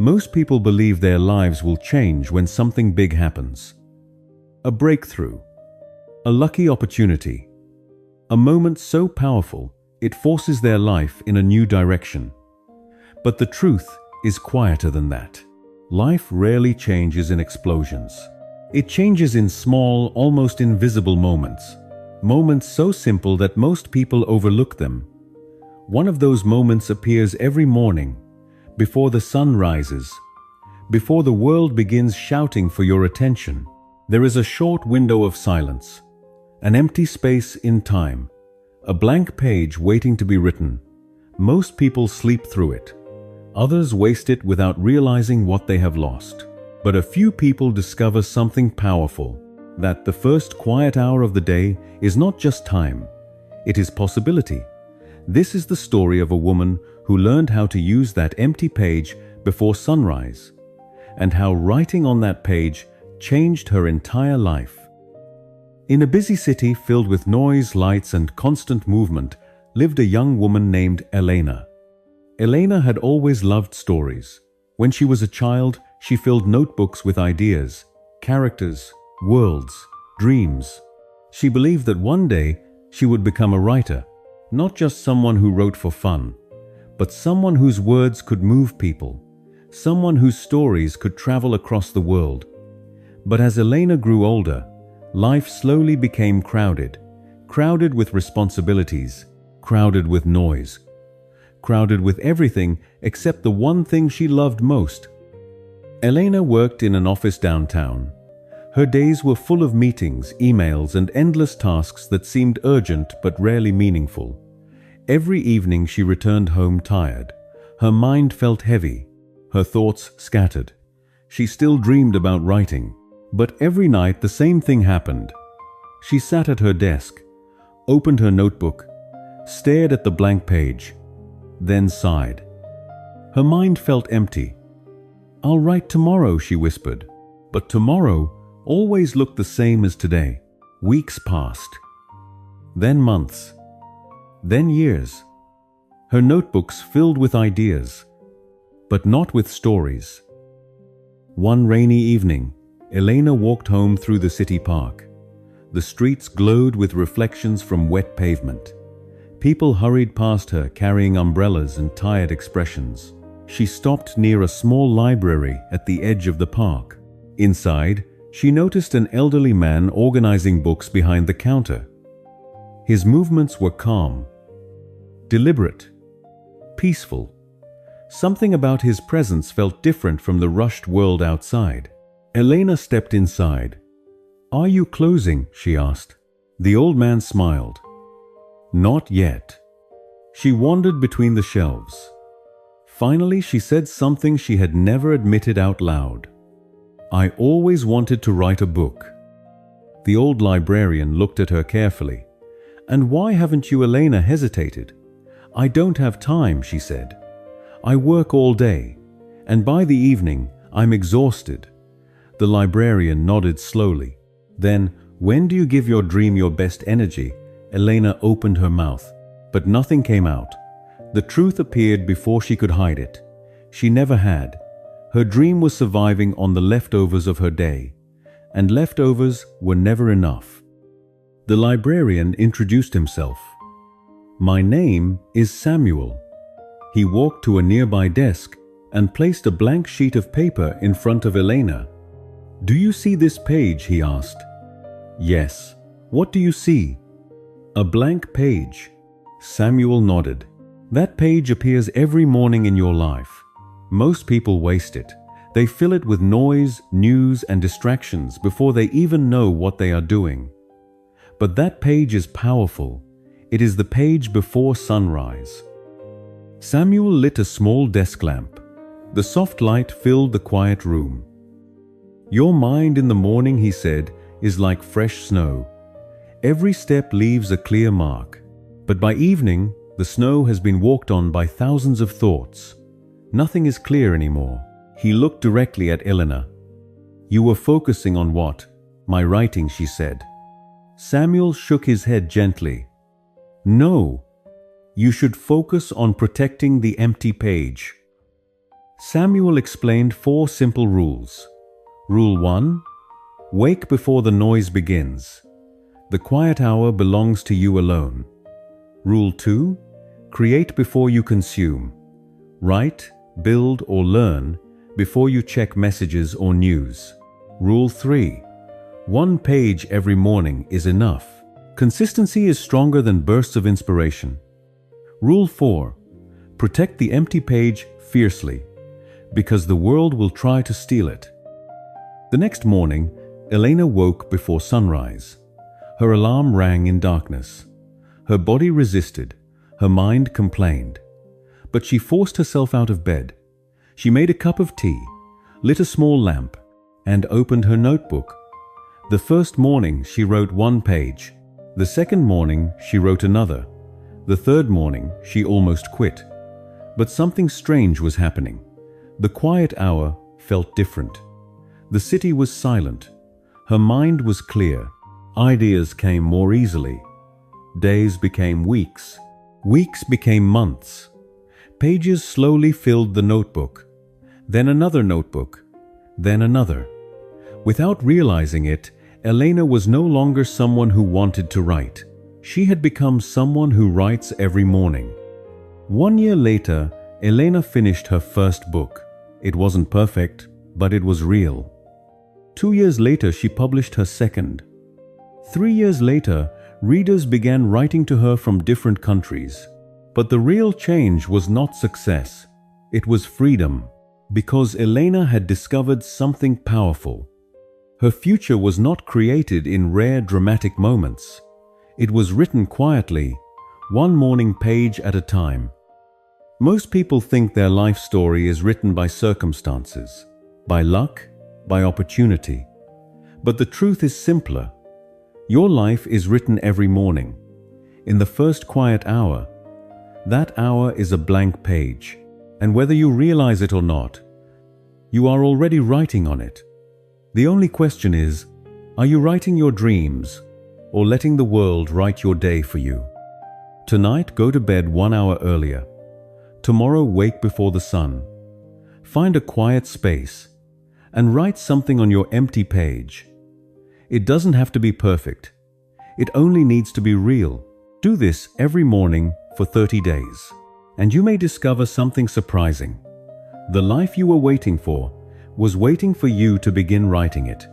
Most people believe their lives will change when something big happens. A breakthrough, a lucky opportunity, a moment so powerful it forces their life in a new direction. But the truth is quieter than that. Life rarely changes in explosions. It changes in small, almost invisible moments. Moments so simple that most people overlook them. One of those moments appears every morning, before the sun rises, before the world begins shouting for your attention. There is a short window of silence, an empty space in time, a blank page waiting to be written. Most people sleep through it. Others waste it without realizing what they have lost. But a few people discover something powerful, that the first quiet hour of the day is not just time, it is possibility. This is the story of a woman who learned how to use that empty page before sunrise, and how writing on that page changed her entire life. In a busy city filled with noise, lights, and constant movement lived a young woman named Elena. Elena had always loved stories. When she was a child, she filled notebooks with ideas, characters, worlds, dreams. She believed that one day she would become a writer, not just someone who wrote for fun, but someone whose words could move people, someone whose stories could travel across the world. But as Elena grew older, life slowly became crowded with responsibilities, crowded with noise, crowded with everything except the one thing she loved most. Elena worked in an office downtown. Her days were full of meetings, emails, and endless tasks that seemed urgent but rarely meaningful. Every evening she returned home tired. Her mind felt heavy, her thoughts scattered. She still dreamed about writing, but every night the same thing happened. She sat at her desk, opened her notebook, stared at the blank page, then sighed. Her mind felt empty. "I'll write tomorrow," she whispered. But tomorrow always looked the same as today. Weeks passed, then months, then years. Her notebooks filled with ideas, but not with stories. One rainy evening, Elena walked home through the city park. The streets glowed with reflections from wet pavement. People hurried past her carrying umbrellas and tired expressions. She stopped near a small library at the edge of the park. Inside, she noticed an elderly man organizing books behind the counter. His movements were calm, deliberate, peaceful. Something about his presence felt different from the rushed world outside. Elena stepped inside. "Are you closing?" she asked. The old man smiled. "Not yet." She wandered between the shelves. Finally, she said something she had never admitted out loud. "I always wanted to write a book." The old librarian looked at her carefully. "And why haven't you?" Elena hesitated. "I don't have time," she said. "I work all day, and by the evening, I'm exhausted." The librarian nodded slowly. Then, "When do you give your dream your best energy?" Elena opened her mouth, but nothing came out. The truth appeared before she could hide it. She never had. Her dream was surviving on the leftovers of her day, and leftovers were never enough. The librarian introduced himself. "My name is Samuel." He walked to a nearby desk and placed a blank sheet of paper in front of Elena. "Do you see this page?" he asked. "Yes." "What do you see?" "A blank page." Samuel nodded. "That page appears every morning in your life. Most people waste it. They fill it with noise, news, and distractions before they even know what they are doing. But that page is powerful. It is the page before sunrise." Samuel lit a small desk lamp. The soft light filled the quiet room. "Your mind in the morning," he said, "is like fresh snow. Every step leaves a clear mark. But by evening, the snow has been walked on by thousands of thoughts. Nothing is clear anymore." He looked directly at Elena. "You were focusing on what?" "My writing," she said. Samuel shook his head gently. "No, you should focus on protecting the empty page." Samuel explained 4 simple rules. Rule 1. Wake before the noise begins. The quiet hour belongs to you alone. Rule 2. Create before you consume. Write, build, or learn before you check messages or news. Rule 3. 1 page every morning is enough. Consistency is stronger than bursts of inspiration. Rule 4. Protect the empty page fiercely, because the world will try to steal it. The next morning, Elena woke before sunrise. Her alarm rang in darkness. Her body resisted, her mind complained. But she forced herself out of bed. She made a cup of tea, lit a small lamp, and opened her notebook. The first morning she wrote 1 page. The second morning she wrote another. The third morning she almost quit. But something strange was happening. The quiet hour felt different. The city was silent. Her mind was clear. Ideas came more easily. Days became weeks. Weeks became months. Pages slowly filled the notebook. Then another notebook. Then another. Without realizing it, Elena was no longer someone who wanted to write. She had become someone who writes every morning. 1 year later, Elena finished her first book. It wasn't perfect, but it was real. 2 years later, she published her second. 3 years later, readers began writing to her from different countries. But the real change was not success. It was freedom, because Elena had discovered something powerful. Her future was not created in rare dramatic moments. It was written quietly, 1 morning page at a time. Most people think their life story is written by circumstances, by luck, by opportunity. But the truth is simpler. Your life is written every morning. In the first quiet hour, that hour is a blank page. And whether you realize it or not, you are already writing on it. The only question is, are you writing your dreams or letting the world write your day for you? Tonight, go to bed 1 hour earlier. Tomorrow, wake before the sun. Find a quiet space and write something on your empty page. It doesn't have to be perfect. It only needs to be real. Do this every morning for 30 days, and you may discover something surprising. The life you were waiting for was waiting for you to begin writing it.